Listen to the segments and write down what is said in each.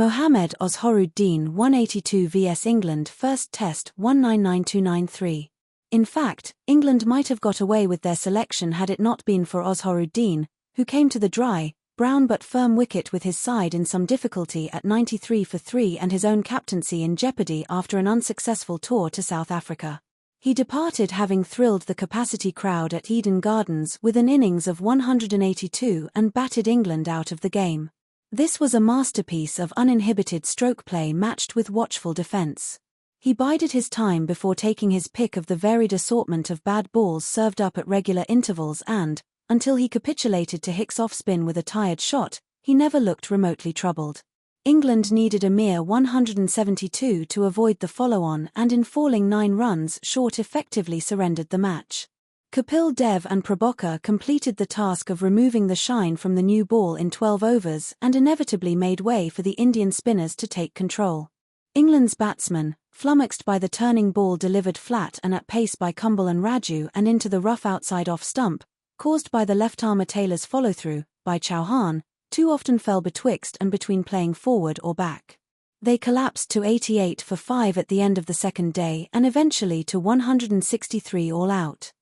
Mohammad Azharuddin 182 vs England First Test 199293. In fact, England might have got away with their selection had it not been for Azharuddin, who came to the dry, brown but firm wicket with his side in some difficulty at 93 for 3 and his own captaincy in jeopardy after an unsuccessful tour to South Africa. He departed having thrilled the capacity crowd at Eden Gardens with an innings of 182 and batted England out of the game. This was a masterpiece of uninhibited stroke play matched with watchful defence. He bided his time before taking his pick of the varied assortment of bad balls served up at regular intervals and, until he capitulated to Hicks off-spin with a tired shot, he never looked remotely troubled. England needed a mere 172 to avoid the follow-on and in falling 9 runs short effectively surrendered the match. Kapil Dev and Prabhakar completed the task of removing the shine from the new ball in 12 overs and inevitably made way for the Indian spinners to take control. England's batsmen, flummoxed by the turning ball delivered flat and at pace by Kumble and Raju and into the rough outside off stump, caused by the left-armer Taylor's follow-through, by Chauhan, too often fell betwixt and between playing forward or back. They collapsed to 88 for 5 at the end of the second day and eventually to 163 all out.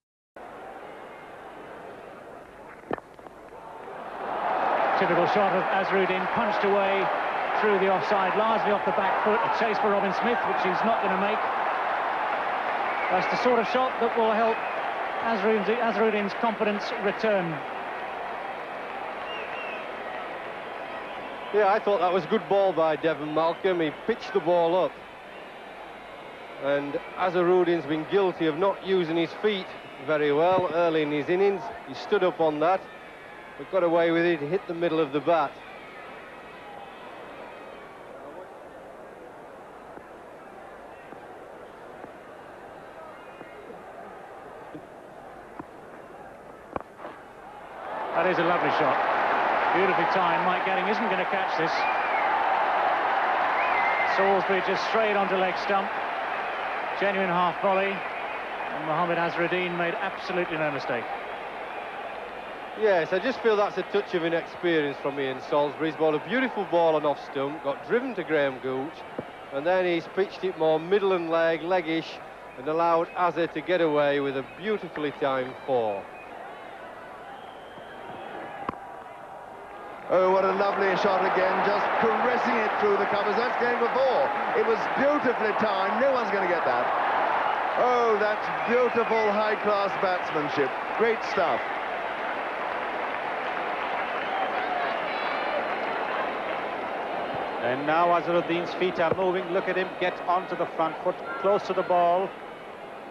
Typical shot of Azharuddin, punched away through the offside, largely off the back foot. A chase for Robin Smith, which he's not going to make. That's the sort of shot that will help Azharuddin's confidence return. Yeah, I thought that was a good ball by Devon Malcolm. He pitched the ball up. And Azharuddin's been guilty of not using his feet very well early in his innings. He stood up on that, but got away with it. He hit the middle of the bat. That is a lovely shot. Beautifully timed. Mike Getting isn't going to catch this. Salisbury just straight onto leg stump. Genuine half volley. And Mohammad Azharuddin made absolutely no mistake. Yes, I just feel that's a touch of inexperience from Ian Salisbury. He's bowled a beautiful ball on off stump, got driven to Graham Gooch, and then he's pitched it more middle and leggish, and allowed Azhar to get away with a beautifully timed 4. Oh, what a lovely shot again, just caressing it through the covers. That's going for 4. It was beautifully timed. No one's going to get that. Oh, that's beautiful high-class batsmanship. Great stuff. And now Azharuddin's feet are moving. Look at him get onto the front foot, close to the ball,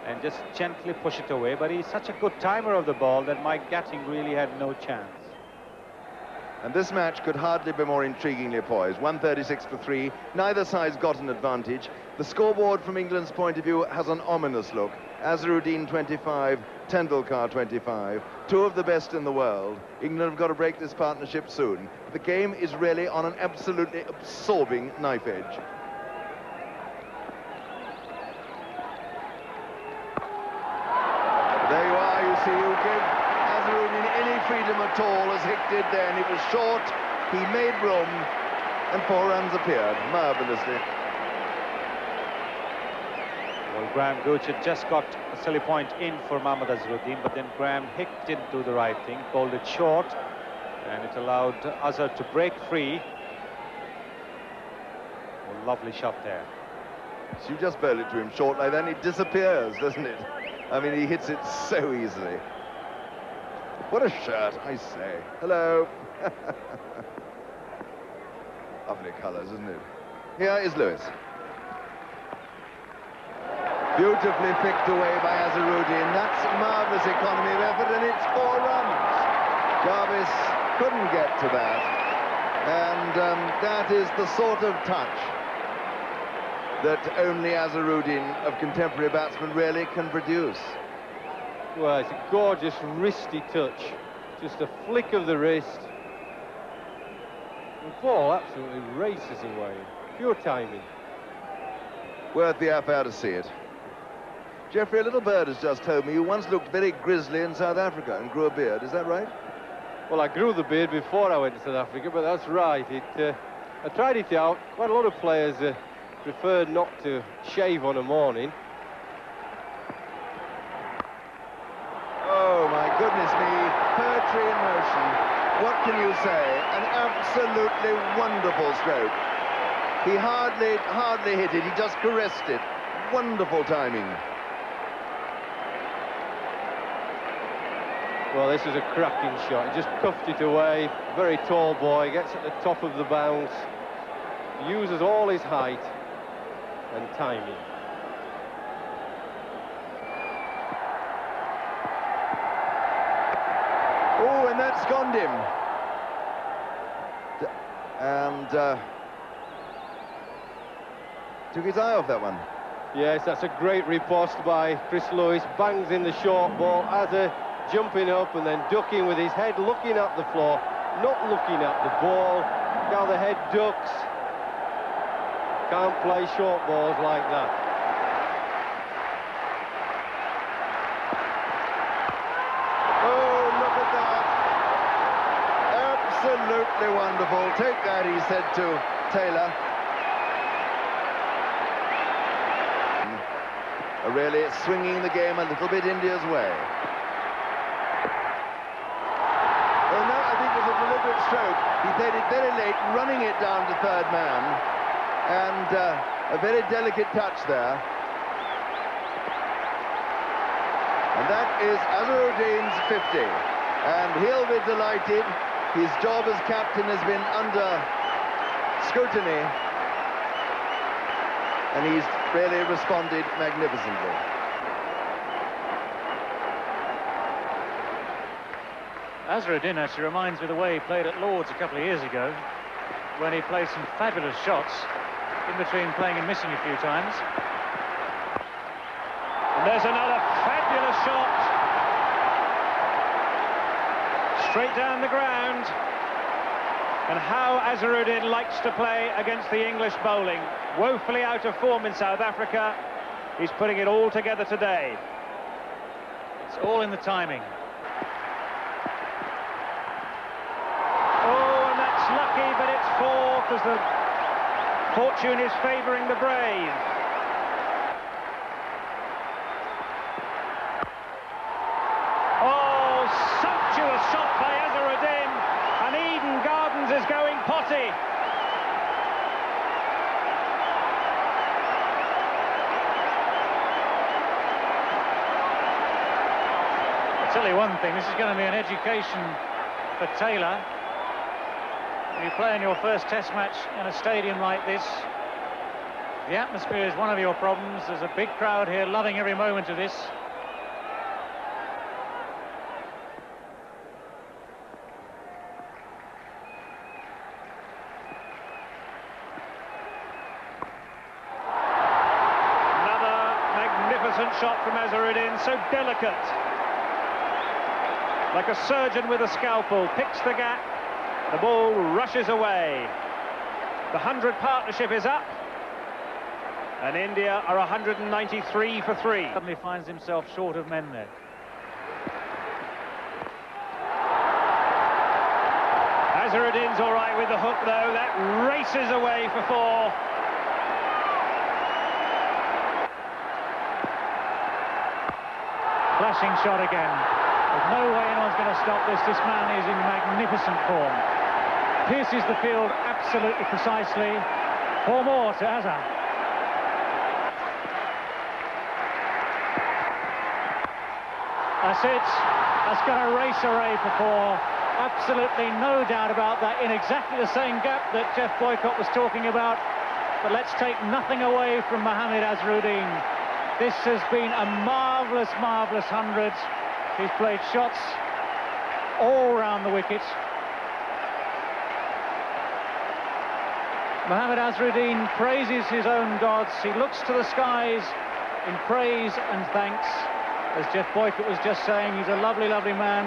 and just gently push it away. But he's such a good timer of the ball that Mike Gatting really had no chance. And this match could hardly be more intriguingly poised. 136 for 3. Neither side's got an advantage. The scoreboard from England's point of view has an ominous look. Azharuddin 25, Tendulkar 25. 2 of the best in the world. England have got to break this partnership soon. The game is really on an absolutely absorbing knife edge. There you are, you see, you give Azharuddin any freedom at all, as Hick did then. It was short, he made room, and 4 runs appeared, marvellously. Well, Graham Gooch had just got a silly point in for Mohammad Azharuddin, but then Graham Hick didn't do the right thing, bowled it short, and it allowed Azhar to break free. A lovely shot there. So you just bowl it to him short like that, and it disappears, doesn't it? I mean, he hits it so easily. What a shirt, I say. Hello. Lovely colours, isn't it? Here is Lewis. Beautifully picked away by Azharuddin. That's marvellous economy of effort, and it's 4 runs. Jarvis couldn't get to that. And that is the sort of touch that only Azharuddin of contemporary batsmen really can produce. Well, it's a gorgeous wristy touch. Just a flick of the wrist. The ball absolutely races away. Pure timing. Worth the effort to see it. Geoffrey, a little bird has just told me you once looked very grizzly in South Africa and grew a beard. Is that right? Well, I grew the beard before I went to South Africa, but that's right. I tried it out. Quite a lot of players prefer not to shave on a morning. Oh, my goodness me. Poetry in motion. What can you say? An absolutely wonderful stroke. He hardly hit it. He just caressed it. Wonderful timing. Well, this was a cracking shot. He just cuffed it away. Very tall boy, gets at the top of the bounce, uses all his height and timing. Oh, and that's gone him. And took his eye off that one. Yes, that's a great riposte by Chris Lewis. Bangs in the short ball. Azhar jumping up and then ducking with his head looking at the floor, not looking at the ball. Now the head ducks. Can't play short balls like that. Oh, look at that. Absolutely wonderful. Take that, he said to Taylor. Really swinging the game a little bit India's way. Well, no, I think it was a deliberate stroke. He played it very late, running it down to third man. And a very delicate touch there. And that is Azharuddin's 50. And he'll be delighted. His job as captain has been under scrutiny. And he's really responded magnificently. Azharuddin actually reminds me of the way he played at Lord's a couple of years ago, when he played some fabulous shots in between playing and missing a few times. And there's another fabulous shot. Straight down the ground. And how Azharuddin likes to play against the English bowling. Woefully out of form in South Africa. He's putting it all together today. It's all in the timing. Oh, and that's lucky, but it's four, because the fortune is favouring the brave. Oh, sumptuous shot by Azharuddin, and Eden Gardens is going potty. I'll tell you one thing, this is going to be an education for Taylor. When you play in your first test match in a stadium like this, the atmosphere is one of your problems. There's a big crowd here loving every moment of this. Another magnificent shot from Azharuddin, so delicate. Like a surgeon with a scalpel, picks the gap, the ball rushes away. The 100 partnership is up, and India are 193 for 3. Suddenly finds himself short of men there. Azharuddin's all right with the hook, though. That races away for 4. Flashing shot again. There's no way anyone's going to stop this. This man is in magnificent form. Pierces the field absolutely precisely. 4 more to Azhar. That's it. That's going to race away for 4. Absolutely no doubt about that. In exactly the same gap that Jeff Boycott was talking about. But let's take nothing away from Mohammad Azharuddin. This has been a marvellous, marvellous 100. He's played shots all round the wicket. Mohammad Azharuddin praises his own gods. He looks to the skies in praise and thanks. As Jeff Boycott was just saying, he's a lovely, lovely man,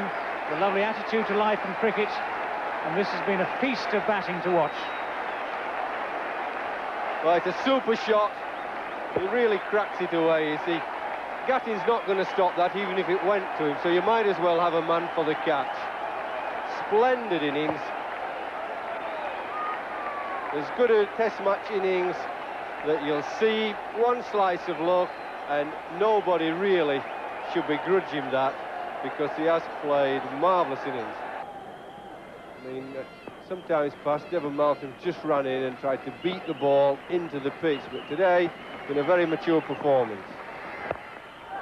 with a lovely attitude to life and cricket, and this has been a feast of batting to watch. Well, it's a super shot. He really cracks it away, you see. Gattin's not going to stop that, even if it went to him, so you might as well have a man for the catch. Splendid innings. as good a test match innings that you'll see. One slice of luck, and nobody really should begrudge him that, because he has played marvellous innings. I mean, sometimes past, Devon Malcolm just ran in and tried to beat the ball into the pitch, but today, been a very mature performance.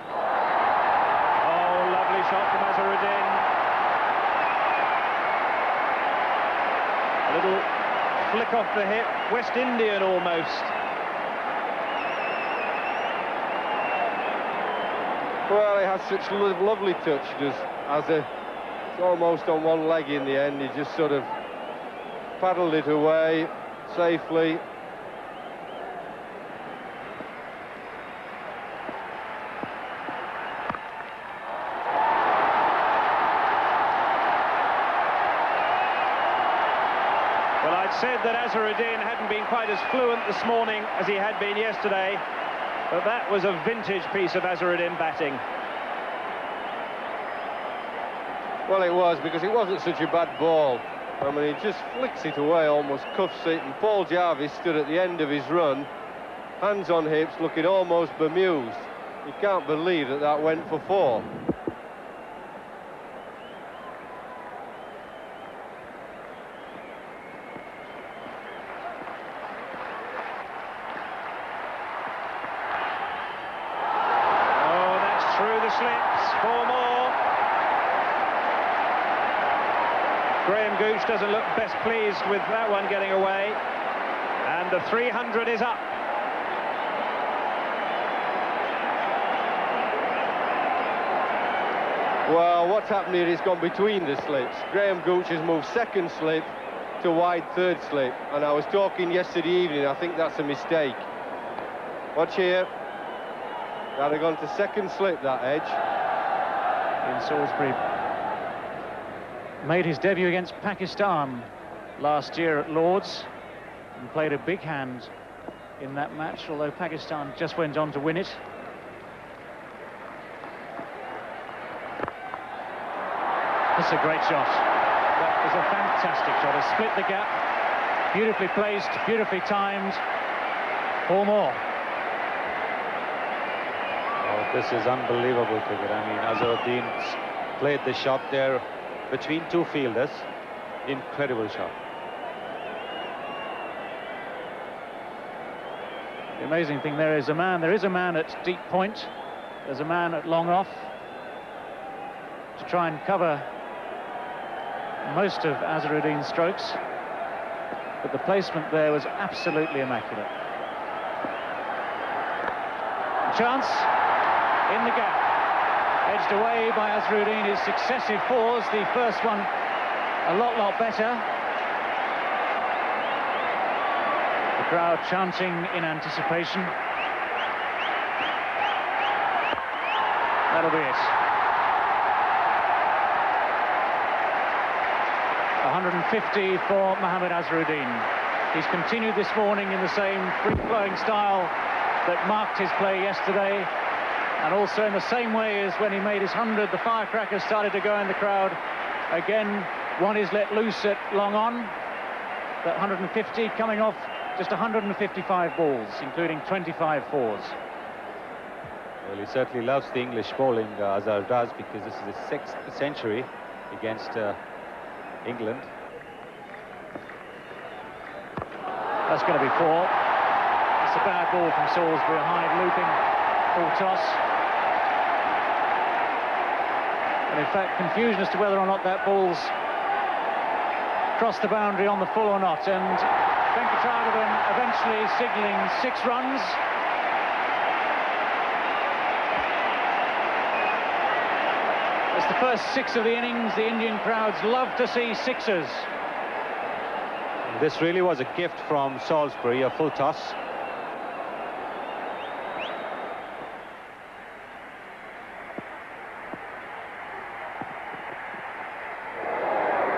Oh, lovely shot from Azharuddin. A little flick off the hip, West Indian almost. Well, he has such lovely touch, does Azhar. It's almost on one leg in the end. He just sort of paddled it away safely. Well, I'd said that Azharuddin hadn't been quite as fluent this morning as he had been yesterday, but that was a vintage piece of Azharuddin batting. Well, it was, because it wasn't such a bad ball. I mean, he just flicks it away, almost cuffs it, and Paul Jarvis stood at the end of his run, hands on hips, looking almost bemused. You can't believe that that went for 4. Oh, that's through the slips, 4 more. Graham Gooch doesn't look best pleased with that one getting away, and the 300 is up. Well, what's happened here is gone between the slips. Graham Gooch has moved second slip to wide third slip, and I was talking yesterday evening, I think that's a mistake. Watch here. That'd have gone to second slip, that edge. In Salisbury. Made his debut against Pakistan last year at Lord's and played a big hand in that match, although Pakistan just went on to win it. That's a great shot. That is a fantastic shot. Has split the gap. Beautifully placed, beautifully timed. 4 more. Oh, this is unbelievable cricket. I mean, Azharuddin's played the shot there between 2 fielders. Incredible shot. The amazing thing, there is a man at deep point. There's a man at long off to try and cover most of Azharuddin's strokes, but the placement there was absolutely immaculate. Chance in the gap, edged away by Azharuddin. His successive 4s, the first one a lot better. The crowd chanting in anticipation. That'll be it. 150 for Mohammad Azharuddin. He's continued this morning in the same free-flowing style that marked his play yesterday, and also in the same way as when he made his 100, the firecrackers started to go in the crowd. Again, one is let loose at long on. That 150 coming off just 155 balls, including 25 4s. Well, he certainly loves the English bowling, Azhar does, because this is his 6th century against England. That's going to be 4. It's a bad ball from Salisbury, a high looping full toss. And in fact, confusion as to whether or not that ball's crossed the boundary on the full or not. And Venkataraman eventually signalling 6 runs. It's the first 6 of the innings. The Indian crowds love to see 6s. This really was a gift from Salisbury, a full toss.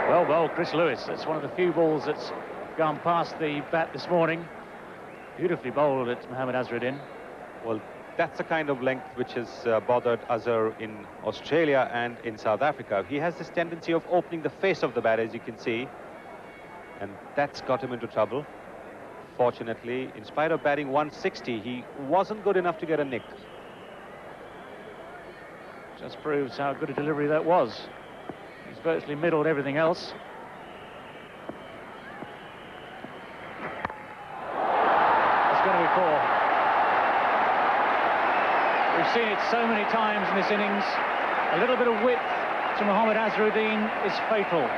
Well bowled, Chris Lewis. That's one of the few balls that's gone past the bat this morning. Beautifully bowled at Mohammad Azharuddin. Well, that's the kind of length which has bothered Azhar in Australia and in South Africa. He has this tendency of opening the face of the bat, as you can see, and that's got him into trouble. unfortunately, in spite of batting 160, he wasn't good enough to get a nick. Just proves how good a delivery that was. He's virtually middled everything else. It's going to be 4. We've seen it so many times in this innings. A little bit of width to Mohammad Azharuddin is fatal.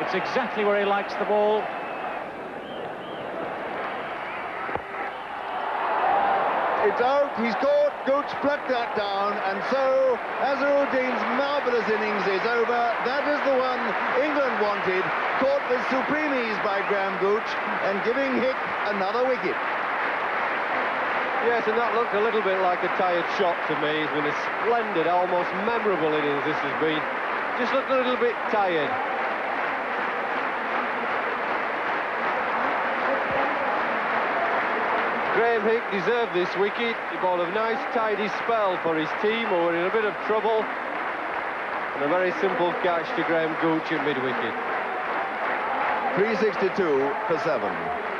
It's exactly where he likes the ball. It's out, he's caught, Gooch plucked that down, and so Azharuddin's marvellous innings is over. That is the one England wanted, caught with supreme ease by Graham Gooch, and giving Hick another wicket. Yes, and that looked a little bit like a tired shot to me. It's been a splendid, almost memorable innings this has been. Just looked a little bit tired. Graham Hick deserved this wicket. He bowled a nice tidy spell for his team who were in a bit of trouble. And a very simple catch to Graham Gooch at mid-wicket. 362 for 7.